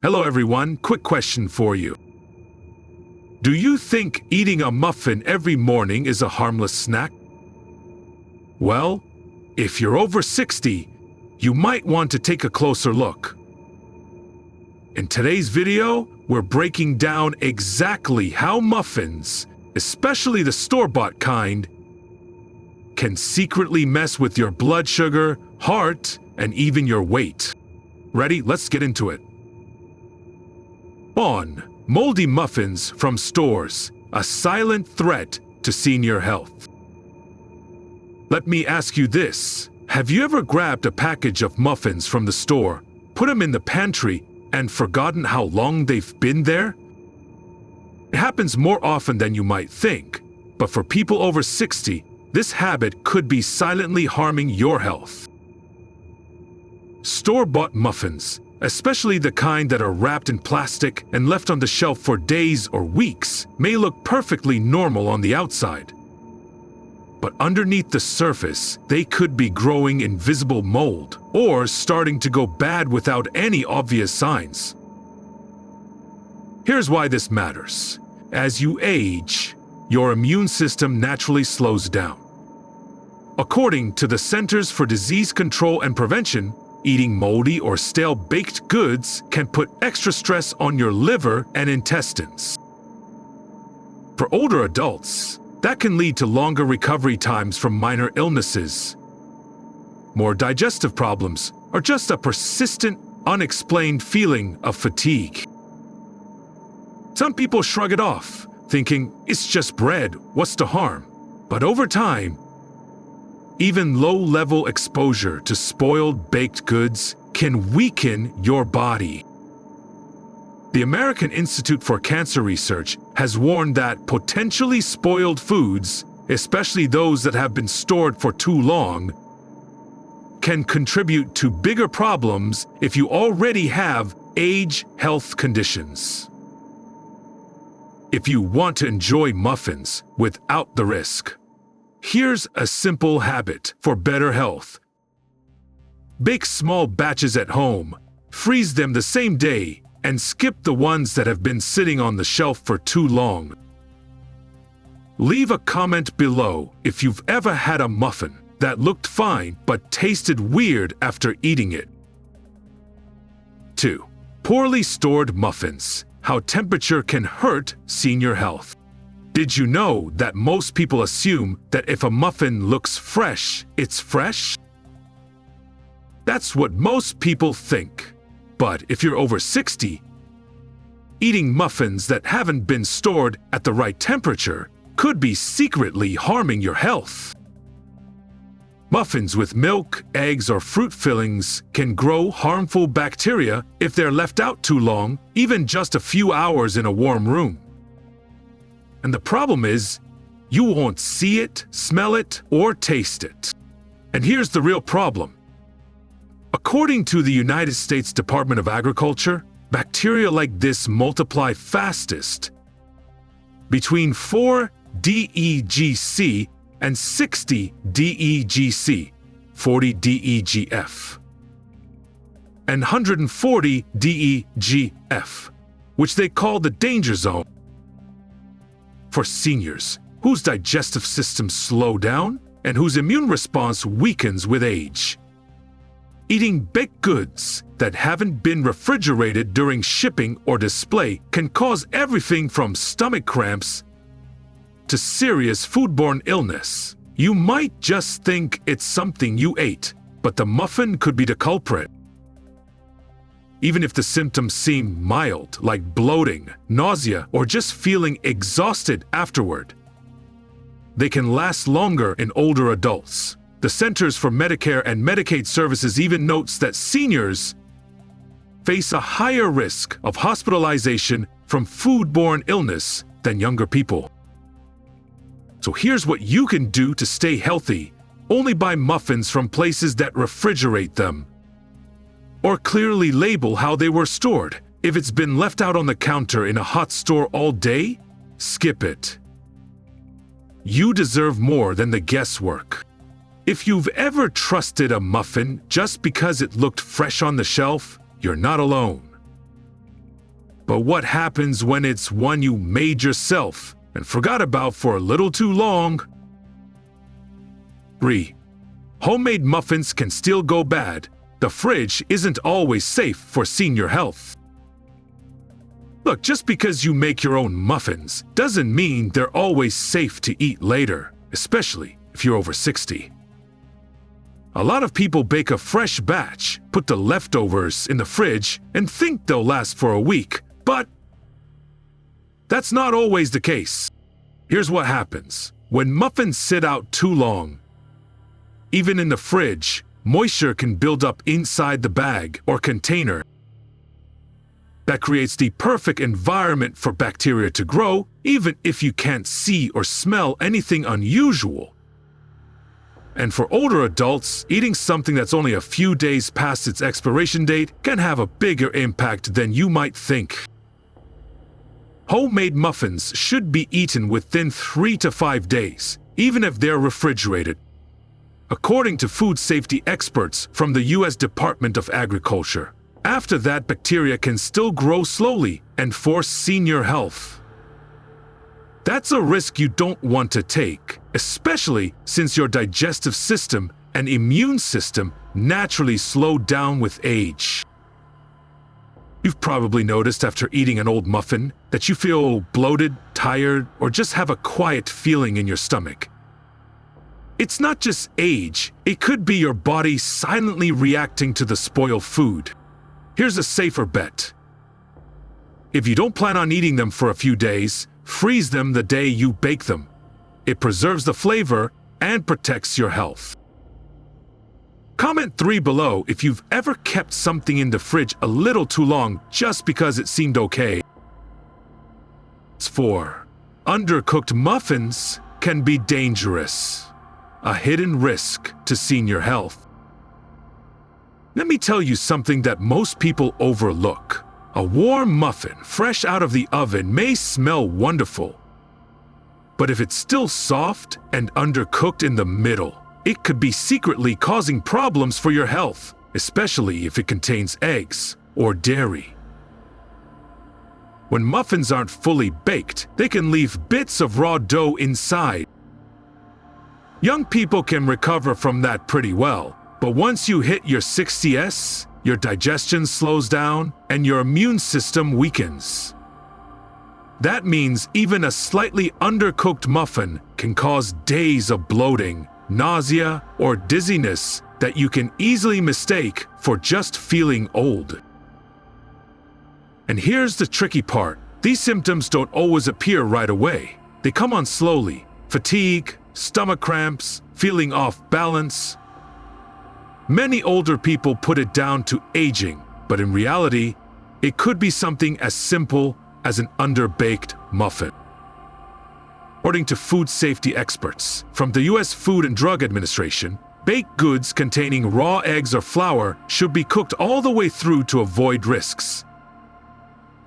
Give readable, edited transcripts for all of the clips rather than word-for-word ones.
Hello everyone, quick question for you. Do you think eating a muffin every morning is a harmless snack? Well, if you're over 60, you might want to take a closer look. In today's video, we're breaking down exactly how muffins, especially the store-bought kind, can secretly mess with your blood sugar, heart, and even your weight. Ready? Let's get into it. On moldy muffins from stores, a silent threat to senior health. Let me ask you this. Have you ever grabbed a package of muffins from the store, put them in the pantry, and forgotten how long they've been there? It happens more often than you might think, but for people over 60, this habit could be silently harming your health. Store-bought muffins, especially the kind that are wrapped in plastic and left on the shelf for days or weeks, may look perfectly normal on the outside. But underneath the surface, they could be growing invisible mold or starting to go bad without any obvious signs. Here's why this matters. As you age, your immune system naturally slows down. According to the Centers for Disease Control and Prevention, eating moldy or stale baked goods can put extra stress on your liver and intestines. For older adults, that can lead to longer recovery times from minor illnesses, more digestive problems, or just a persistent, unexplained feeling of fatigue. Some people shrug it off, thinking, it's just bread, what's the harm? But over time, even low-level exposure to spoiled baked goods can weaken your body. The American Institute for Cancer Research has warned that potentially spoiled foods, especially those that have been stored for too long, can contribute to bigger problems if you already have age health conditions. If you want to enjoy muffins without the risk, here's a simple habit for better health. Bake small batches at home, freeze them the same day, and skip the ones that have been sitting on the shelf for too long. Leave a comment below if you've ever had a muffin that looked fine but tasted weird after eating it. 2. Poorly stored muffins. How temperature can hurt senior health. Did you know that most people assume that if a muffin looks fresh, it's fresh? That's what most people think. But if you're over 60, eating muffins that haven't been stored at the right temperature could be secretly harming your health. Muffins with milk, eggs, or fruit fillings can grow harmful bacteria if they're left out too long, even just a few hours in a warm room. And the problem is, you won't see it, smell it, or taste it. And here's the real problem. According to the United States Department of Agriculture, bacteria like this multiply fastest between 4 DEGC and 60 DEGC, 40 DEGF, and 140 DEGF, which they call the danger zone. For seniors whose digestive systems slow down and whose immune response weakens with age, eating baked goods that haven't been refrigerated during shipping or display can cause everything from stomach cramps to serious foodborne illness. You might just think it's something you ate, but the muffin could be the culprit. Even if the symptoms seem mild, like bloating, nausea, or just feeling exhausted afterward, they can last longer in older adults. The Centers for Medicare and Medicaid Services even notes that seniors face a higher risk of hospitalization from foodborne illness than younger people. So here's what you can do to stay healthy. Only buy muffins from places that refrigerate them, or clearly label how they were stored. If it's been left out on the counter in a hot store all day, skip it. You deserve more than the guesswork. If you've ever trusted a muffin just because it looked fresh on the shelf, you're not alone. But what happens when it's one you made yourself and forgot about for a little too long? 3. Homemade muffins can still go bad. The fridge isn't always safe for senior health. Look, just because you make your own muffins doesn't mean they're always safe to eat later, especially if you're over 60. A lot of people bake a fresh batch, put the leftovers in the fridge, and think they'll last for a week, but that's not always the case. Here's what happens. When muffins sit out too long, even in the fridge, moisture can build up inside the bag or container. That creates the perfect environment for bacteria to grow, even if you can't see or smell anything unusual. And for older adults, eating something that's only a few days past its expiration date can have a bigger impact than you might think. Homemade muffins should be eaten within 3 to 5 days, even if they're refrigerated, according to food safety experts from the U.S. Department of Agriculture. After that, bacteria can still grow slowly and force senior health. That's a risk you don't want to take, especially since your digestive system and immune system naturally slow down with age. You've probably noticed after eating an old muffin that you feel bloated, tired, or just have a quiet feeling in your stomach. It's not just age, it could be your body silently reacting to the spoiled food. Here's a safer bet. If you don't plan on eating them for a few days, freeze them the day you bake them. It preserves the flavor and protects your health. Comment 3 below if you've ever kept something in the fridge a little too long just because it seemed okay. 4. Undercooked muffins can be dangerous. A hidden risk to senior health. Let me tell you something that most people overlook. A warm muffin fresh out of the oven may smell wonderful, but if it's still soft and undercooked in the middle, it could be secretly causing problems for your health, especially if it contains eggs or dairy. When muffins aren't fully baked, they can leave bits of raw dough inside. Young people can recover from that pretty well, but once you hit your 60s, your digestion slows down and your immune system weakens. That means even a slightly undercooked muffin can cause days of bloating, nausea, or dizziness that you can easily mistake for just feeling old. And here's the tricky part. These symptoms don't always appear right away. They come on slowly. Fatigue, stomach cramps, feeling off balance. Many older people put it down to aging, but in reality, it could be something as simple as an underbaked muffin. According to food safety experts from the U.S. Food and Drug Administration, baked goods containing raw eggs or flour should be cooked all the way through to avoid risks.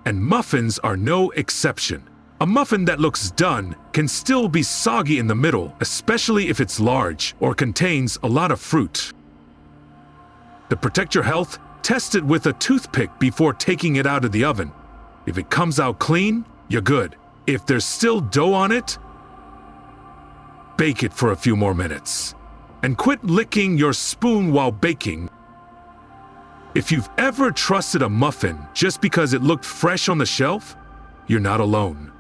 And muffins are no exception. A muffin that looks done can still be soggy in the middle, especially if it's large or contains a lot of fruit. To protect your health, test it with a toothpick before taking it out of the oven. If it comes out clean, you're good. If there's still dough on it, bake it for a few more minutes. And quit licking your spoon while baking. If you've ever trusted a muffin just because it looked fresh on the shelf, you're not alone.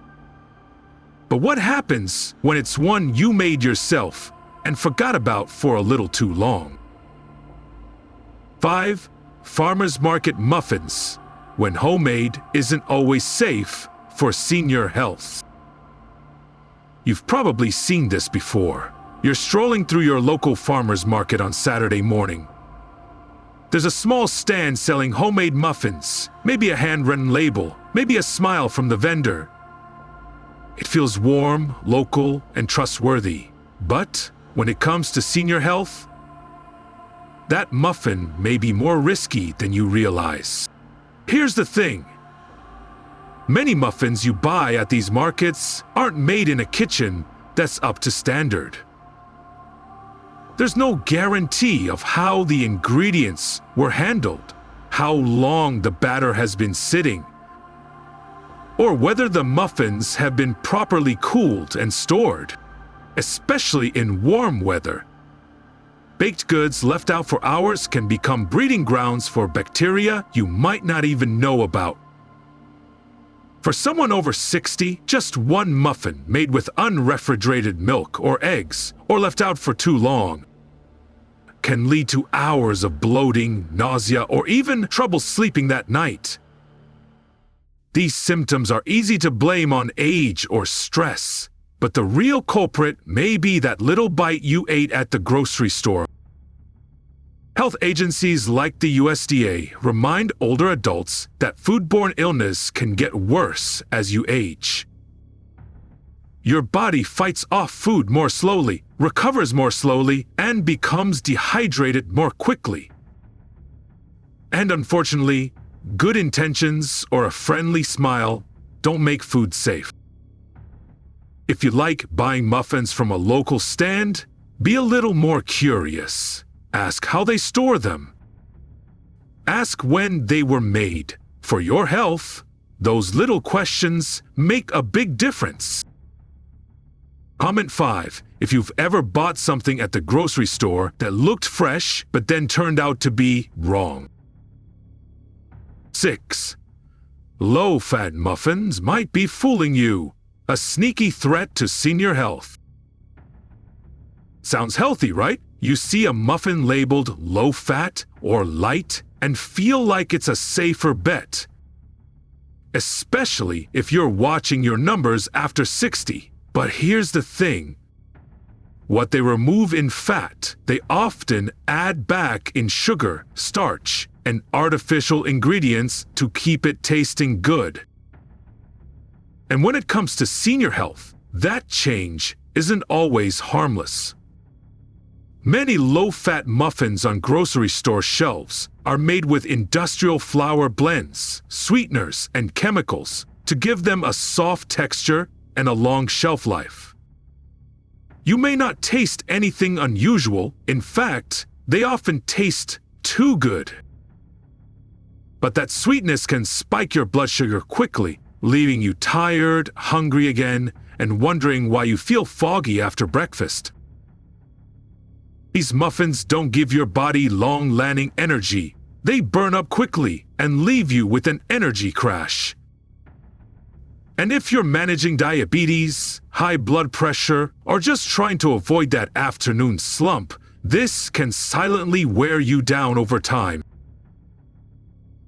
But what happens when it's one you made yourself and forgot about for a little too long? 5. Farmers market muffins, when homemade, isn't always safe for senior health. You've probably seen this before. You're strolling through your local farmers market on Saturday morning. There's a small stand selling homemade muffins, maybe a handwritten label, maybe a smile from the vendor. It feels warm, local, and trustworthy. But when it comes to senior health, that muffin may be more risky than you realize. Here's the thing. Many muffins you buy at these markets aren't made in a kitchen that's up to standard. There's no guarantee of how the ingredients were handled, how long the batter has been sitting, or whether the muffins have been properly cooled and stored, especially in warm weather. Baked goods left out for hours can become breeding grounds for bacteria you might not even know about. For someone over 60, just one muffin made with unrefrigerated milk or eggs, or left out for too long, can lead to hours of bloating, nausea, or even trouble sleeping that night. These symptoms are easy to blame on age or stress, but the real culprit may be that little bite you ate at the grocery store. Health agencies like the USDA remind older adults that foodborne illness can get worse as you age. Your body fights off food more slowly, recovers more slowly, and becomes dehydrated more quickly. And unfortunately, good intentions or a friendly smile don't make food safe. If you like buying muffins from a local stand, be a little more curious. Ask how they store them. Ask when they were made. For your health, those little questions make a big difference. Comment 5 if you've ever bought something at the grocery store that looked fresh but then turned out to be wrong. 6. Low-fat muffins might be fooling you. A sneaky threat to senior health. Sounds healthy, right? You see a muffin labeled low-fat or light and feel like it's a safer bet. Especially if you're watching your numbers after 60. But here's the thing. What they remove in fat, they often add back in sugar, starch, and artificial ingredients to keep it tasting good. And when it comes to senior health, that change isn't always harmless. Many low-fat muffins on grocery store shelves are made with industrial flour blends, sweeteners, and chemicals to give them a soft texture and a long shelf life. You may not taste anything unusual. In fact, they often taste too good. But that sweetness can spike your blood sugar quickly, leaving you tired, hungry again, and wondering why you feel foggy after breakfast. These muffins don't give your body long-lasting energy. They burn up quickly and leave you with an energy crash. And if you're managing diabetes, high blood pressure, or just trying to avoid that afternoon slump, this can silently wear you down over time.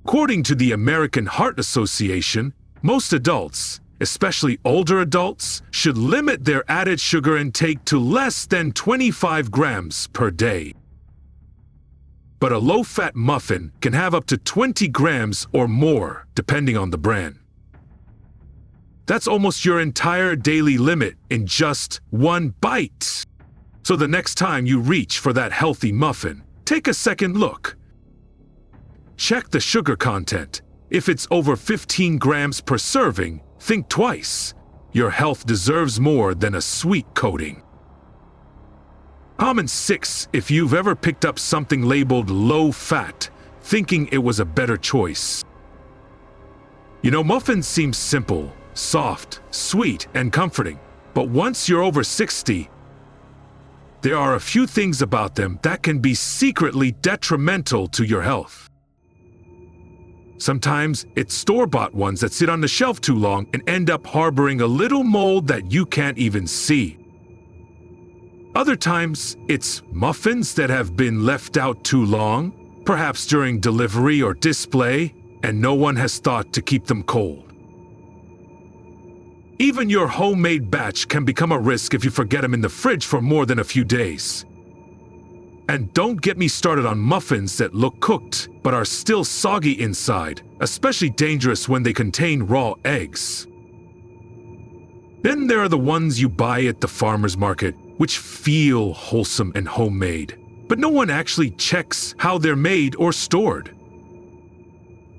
According to the American Heart Association, most adults, especially older adults, should limit their added sugar intake to less than 25 grams per day. But a low-fat muffin can have up to 20 grams or more, depending on the brand. That's almost your entire daily limit in just one bite. So the next time you reach for that healthy muffin, take a second look. Check the sugar content. If it's over 15 grams per serving, think twice. Your health deserves more than a sweet coating. Comment 6 if you've ever picked up something labeled low-fat, thinking it was a better choice. You know, muffins seem simple, soft, sweet, and comforting. But once you're over 60, there are a few things about them that can be secretly detrimental to your health. Sometimes it's store-bought ones that sit on the shelf too long and end up harboring a little mold that you can't even see. Other times, it's muffins that have been left out too long, perhaps during delivery or display, and no one has thought to keep them cold. Even your homemade batch can become a risk if you forget them in the fridge for more than a few days. And don't get me started on muffins that look cooked but are still soggy inside, especially dangerous when they contain raw eggs. Then there are the ones you buy at the farmer's market, which feel wholesome and homemade, but no one actually checks how they're made or stored.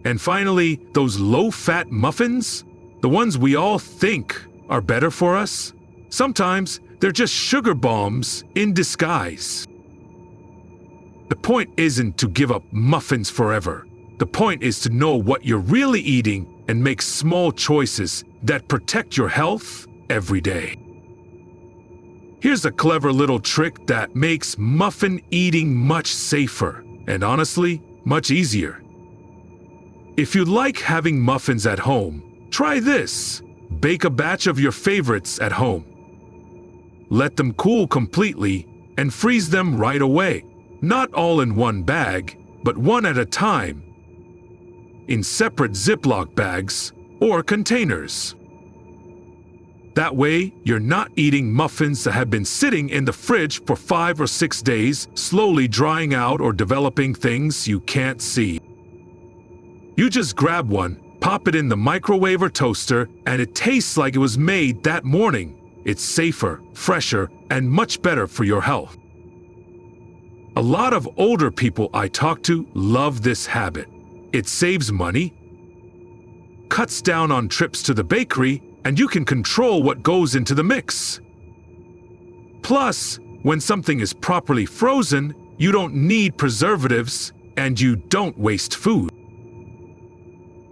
And finally, those low-fat muffins, the ones we all think are better for us, sometimes they're just sugar bombs in disguise. The point isn't to give up muffins forever. The point is to know what you're really eating and make small choices that protect your health every day. Here's a clever little trick that makes muffin eating much safer and honestly, much easier. If you like having muffins at home, try this. Bake a batch of your favorites at home. Let them cool completely and freeze them right away. Not all in one bag, but one at a time, in separate Ziploc bags or containers. That way, you're not eating muffins that have been sitting in the fridge for 5 or 6 days, slowly drying out or developing things you can't see. You just grab one, pop it in the microwave or toaster, and it tastes like it was made that morning. It's safer, fresher, and much better for your health. A lot of older people I talk to love this habit. It saves money, cuts down on trips to the bakery, and you can control what goes into the mix. Plus, when something is properly frozen, you don't need preservatives and you don't waste food.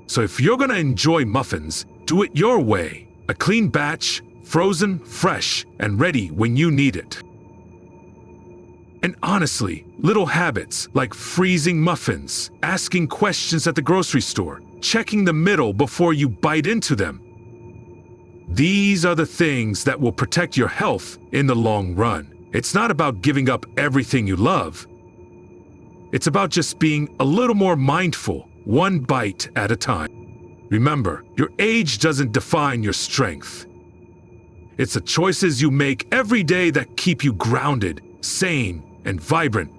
So if you're gonna enjoy muffins, do it your way. A clean batch, frozen, fresh, and ready when you need it. And honestly, little habits like freezing muffins, asking questions at the grocery store, checking the middle before you bite into them. These are the things that will protect your health in the long run. It's not about giving up everything you love. It's about just being a little more mindful, one bite at a time. Remember, your age doesn't define your strength. It's the choices you make every day that keep you grounded, sane, and vibrant.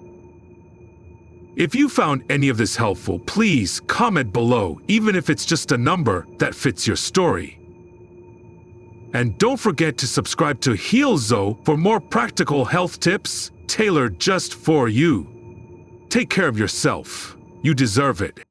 If you found any of this helpful, please comment below, even if it's just a number that fits your story. And don't forget to subscribe to HEALZO for more practical health tips tailored just for you. Take care of yourself. You deserve it.